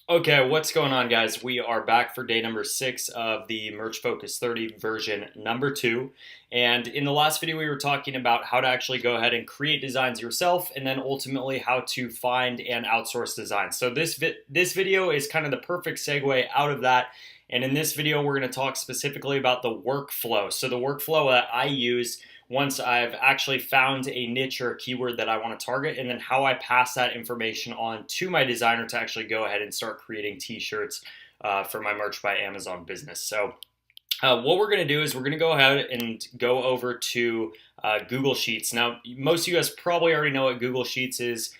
Okay, what's going on, guys? We are back for day number 6 of the Merch Focus 30 version number 2. And in the last video, we were talking about how to actually go ahead and create designs yourself, and then ultimately how to find and outsource designs. So this video is kind of the perfect segue out of that. And in this video, we're going to talk specifically about the workflow. So the workflow that I use once I've actually found a niche or a keyword that I want to target, and then how I pass that information on to my designer to actually go ahead and start creating t-shirts for my Merch by Amazon business. So what we're going to do is we're going to go ahead and go over to Google Sheets. Now, most of you guys probably already know what Google Sheets is.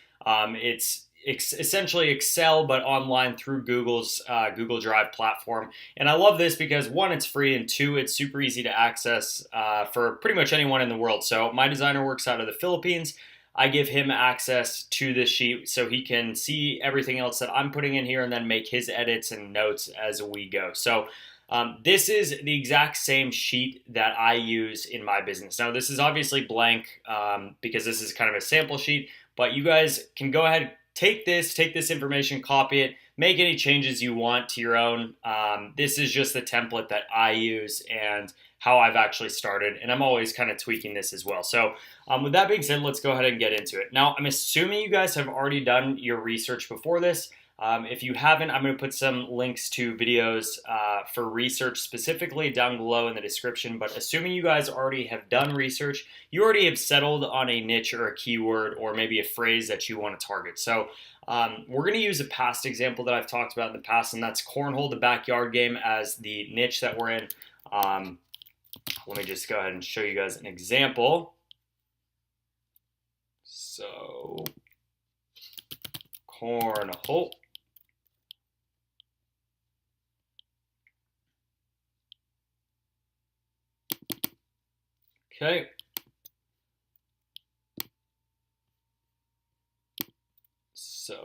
It's essentially Excel, but online through Google's Google Drive platform. And I love this because one, it's free, and two, it's super easy to access for pretty much anyone in the world. So my designer works out of the Philippines. I give him access to this sheet so he can see everything else that I'm putting in here and then make his edits and notes as we go. So this is the exact same sheet that I use in my business. Now, this is obviously blank because this is kind of a sample sheet, but you guys can go ahead, take this information, copy it, make any changes you want to your own. This is just the template that I use and how I've actually started, and I'm always kind of tweaking this as well. So with that being said, let's go ahead and get into it. Now, I'm assuming you guys have already done your research before this. If you haven't, I'm going to put some links to videos for research specifically down below in the description. But assuming you guys already have done research, you already have settled on a niche or a keyword or maybe a phrase that you want to target. So we're going to use a past example that I've talked about in the past, and that's Cornhole, the backyard game, as the niche that we're in. Let me just go ahead and show you guys an example. So, Cornhole. Okay. So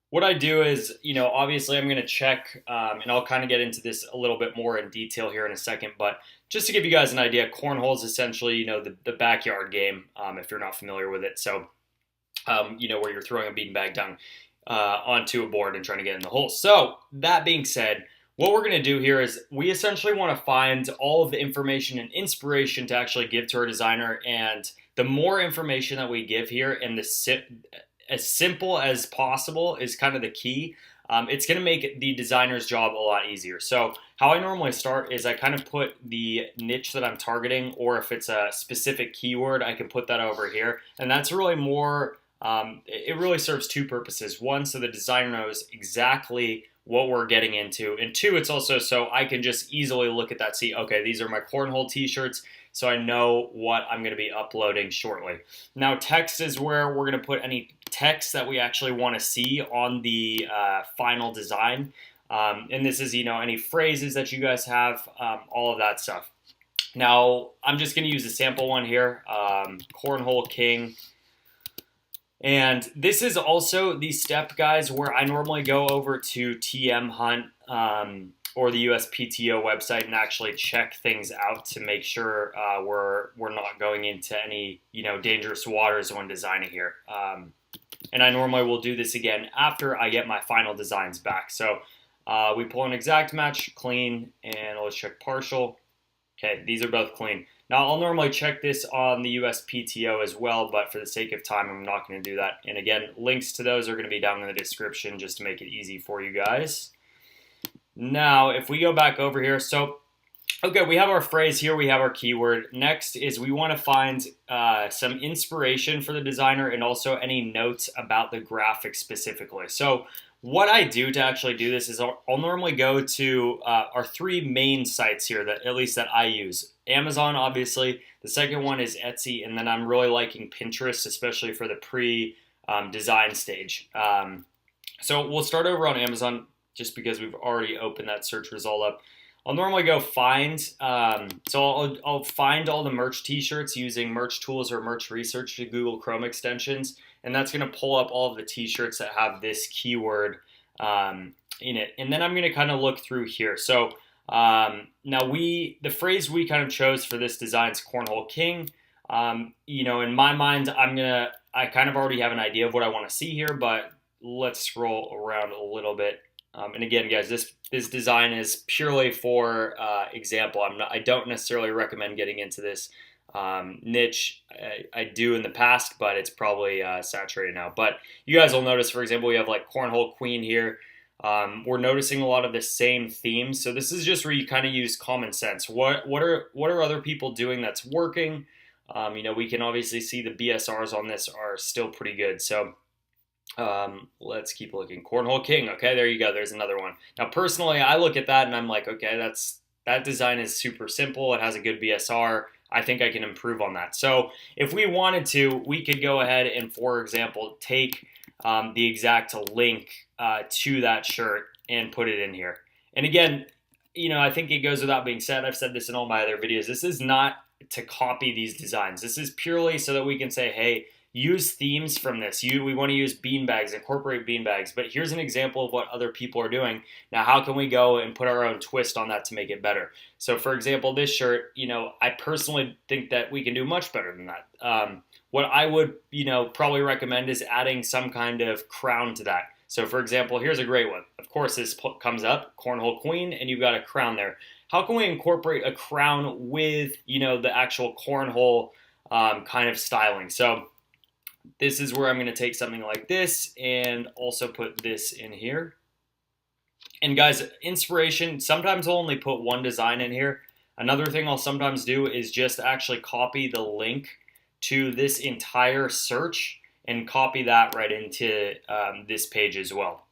what I do is, obviously I'm going to check, and I'll kind of get into this a little bit more in detail here in a second, but just to give you guys an idea, cornhole is essentially, the backyard game, if you're not familiar with it. So, where you're throwing a beanbag down onto a board and trying to get in the hole. So that being said, what we're going to do here is we essentially want to find all of the information and inspiration to actually give to our designer. And the more information that we give here, and as simple as possible is kind of the key. It's going to make the designer's job a lot easier. So how I normally start is I kind of put the niche that I'm targeting, or if it's a specific keyword, I can put that over here. And that's really more, it really serves two purposes. One, so the designer knows exactly what we're getting into, and two, it's also so I can just easily look at that, see, okay, these are my cornhole t-shirts, so I know what I'm going to be uploading shortly. Now, text is where we're going to put any text that we actually want to see on the final design, and this is, any phrases that you guys have, all of that stuff. Now, I'm just going to use a sample one here, Cornhole King. And this is also the step, guys, where I normally go over to TM Hunt or the USPTO website and actually check things out to make sure we're not going into any dangerous waters when designing here. And I normally will do this again after I get my final designs back. So we pull an exact match, clean, and let's check partial. Okay, these are both clean. Now, I'll normally check this on the USPTO as well, but for the sake of time, I'm not going to do that. And again, links to those are going to be down in the description just to make it easy for you guys. Now, if we go back over here, so, okay, we have our phrase here, we have our keyword. Next is we want to find some inspiration for the designer and also any notes about the graphic specifically. So what I do to actually do this is I'll normally go to our three main sites here, that at least that I use. Amazon, obviously. The second one is Etsy, and then I'm really liking Pinterest, especially for the pre-design stage. So we'll start over on Amazon just because we've already opened that search result up. I'll normally go find, so I'll find all the merch t-shirts using Merch Tools or Merch Research to Google Chrome extensions, and that's going to pull up all of the t-shirts that have this keyword in it. And then I'm going to kind of look through here. So now the phrase we kind of chose for this design is Cornhole King. In my mind, I kind of already have an idea of what I want to see here, but let's scroll around a little bit. And again, guys, this design is purely for example. I don't necessarily recommend getting into this niche. I do in the past, but it's probably saturated now. But you guys will notice, for example, we have like Cornhole Queen here. We're noticing a lot of the same themes. So this is just where you kind of use common sense. What are other people doing that's working? We can obviously see the BSRs on this are still pretty good. So let's keep looking. Cornhole King. Okay, there you go. There's another one. Now, personally, I look at that and I'm like, okay, that design is super simple. It has a good BSR. I think I can improve on that. So if we wanted to, we could go ahead and, for example, take the exact link to that shirt and put it in here. And again, I think it goes without being said. I've said this in all my other videos. This is not to copy these designs. This is purely so that we can say, hey, use themes from this. We want to use beanbags, incorporate beanbags. But here's an example of what other people are doing. Now, how can we go and put our own twist on that to make it better? So, for example, this shirt, I personally think that we can do much better than that. What I would, probably recommend is adding some kind of crown to that. So, for example, here's a great one. Of course, this comes up, Cornhole Queen, and you've got a crown there. How can we incorporate a crown with, the actual cornhole kind of styling? So, this is where I'm going to take something like this and also put this in here. And guys, inspiration, sometimes I'll only put one design in here. Another thing I'll sometimes do is just actually copy the link to this entire search and copy that right into this page as well.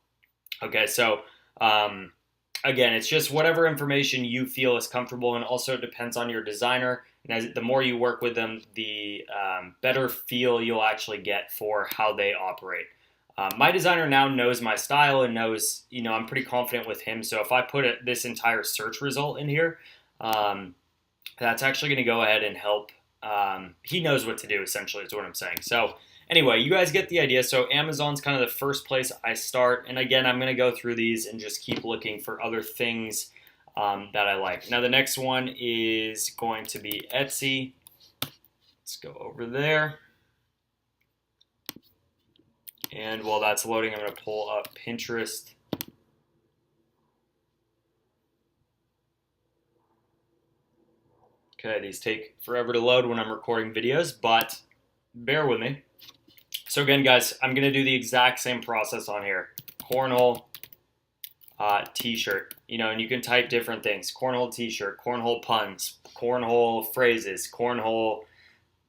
Okay, so again, it's just whatever information you feel is comfortable, and also it depends on your designer. And the more you work with them, the better feel you'll actually get for how they operate. My designer now knows my style and knows, I'm pretty confident with him. So if I put this entire search result in here, that's actually going to go ahead and help. He knows what to do, essentially, is what I'm saying. So anyway, you guys get the idea. So Amazon's kind of the first place I start. And again, I'm going to go through these and just keep looking for other things that I like. Now, the next one is going to be Etsy. Let's go over there. And while that's loading, I'm going to pull up Pinterest. Okay, these take forever to load when I'm recording videos, but bear with me. So again, guys, I'm going to do the exact same process on here. Cornhole t-shirt, and you can type different things. Cornhole t-shirt, cornhole puns, cornhole phrases, cornhole,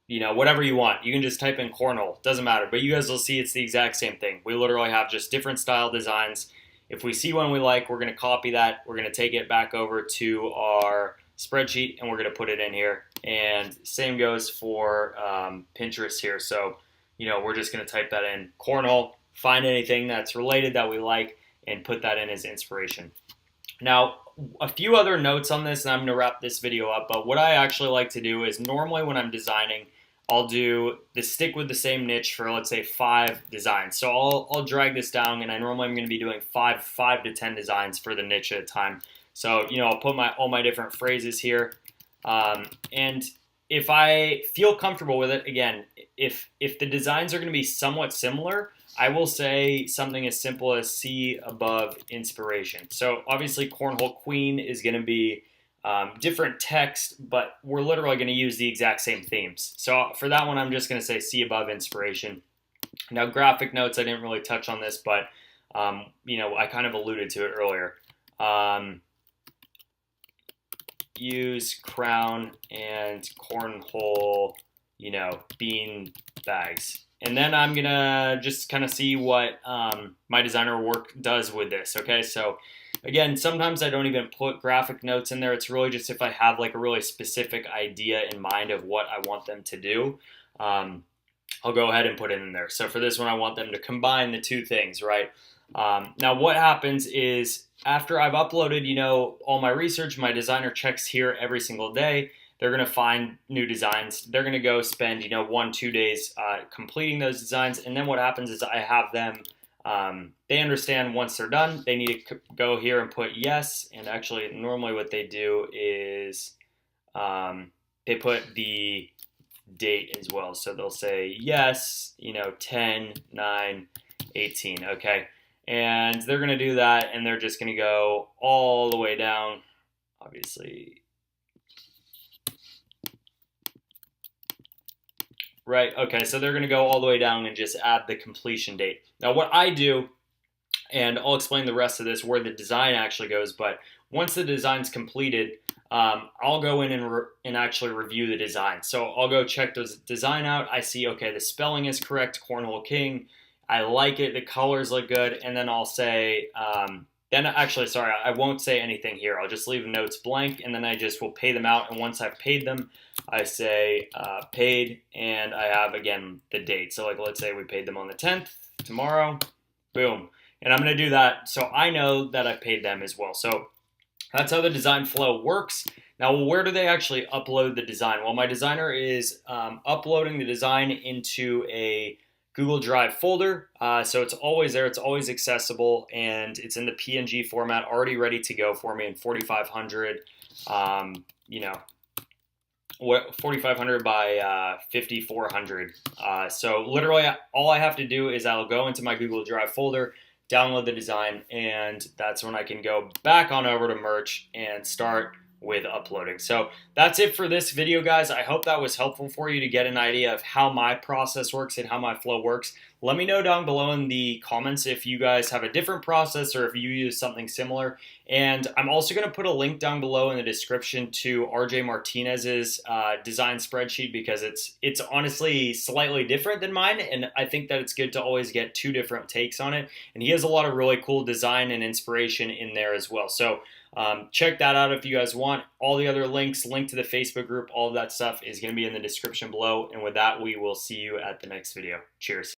whatever you want. You can just type in cornhole, doesn't matter. But you guys will see it's the exact same thing. We literally have just different style designs. If we see one we like, we're going to copy that. We're going to take it back over to our spreadsheet and we're going to put it in here. And same goes for Pinterest here. So, we're just going to type that in, cornhole, find anything that's related that we like, and put that in as inspiration. Now, a few other notes on this, and I'm going to wrap this video up, but what I actually like to do is normally when I'm designing, I'll do stick with the same niche for, let's say, 5 designs. So I'll drag this down, and I normally am going to be doing 5 to 10 designs for the niche at a time. So, I'll put all my different phrases here, and if I feel comfortable with it, again, if the designs are going to be somewhat similar, I will say something as simple as see above inspiration. So obviously Cornhole Queen is going to be different text, but we're literally going to use the exact same themes. So for that one, I'm just going to say see above inspiration. Now graphic notes, I didn't really touch on this, but I kind of alluded to it earlier. Use crown and cornhole, bean bags. And then I'm going to just kind of see what my designer work does with this, okay? So, again, sometimes I don't even put graphic notes in there. It's really just if I have, like, a really specific idea in mind of what I want them to do, I'll go ahead and put it in there. So, for this one, I want them to combine the two things, right? Now, what happens is after I've uploaded, all my research, my designer checks here every single day. They're going to find new designs. They're going to go spend, 1-2 days completing those designs. And then what happens is I have them, they understand once they're done, they need to go here and put yes. And actually, normally what they do is they put the date as well. So they'll say yes, 10, 9, 18, okay? And they're gonna do that, and they're just gonna go all the way down, obviously. Right, okay, so they're gonna go all the way down and just add the completion date. Now what I do, and I'll explain the rest of this where the design actually goes, but once the design's completed, I'll go in and actually review the design. So I'll go check the design out. I see, okay, the spelling is correct, Cornhole King. I like it, the colors look good, and then I'll say, then actually, sorry, I won't say anything here. I'll just leave notes blank, and then I just will pay them out. And once I've paid them, I say paid, and I have, again, the date. So like, let's say we paid them on the 10th, tomorrow, boom. And I'm going to do that so I know that I paid them as well. So that's how the design flow works. Now, where do they actually upload the design? Well, my designer is uploading the design into a Google Drive folder. So it's always there, it's always accessible, and it's in the PNG format, already ready to go for me in 4500, 4500 by 5400. So literally all I have to do is I'll go into my Google Drive folder, download the design, and that's when I can go back on over to merch and start with uploading. So that's it for this video, guys. I hope that was helpful for you to get an idea of how my process works and how my flow works. Let me know down below in the comments if you guys have a different process or if you use something similar. And I'm also going to put a link down below in the description to RJ Martinez's design spreadsheet, because it's honestly slightly different than mine, and I think that it's good to always get two different takes on it. And he has a lot of really cool design and inspiration in there as well. So check that out if you guys want. All the other links, link to the Facebook group, all of that stuff is going to be in the description below. And with that, we will see you at the next video. Cheers.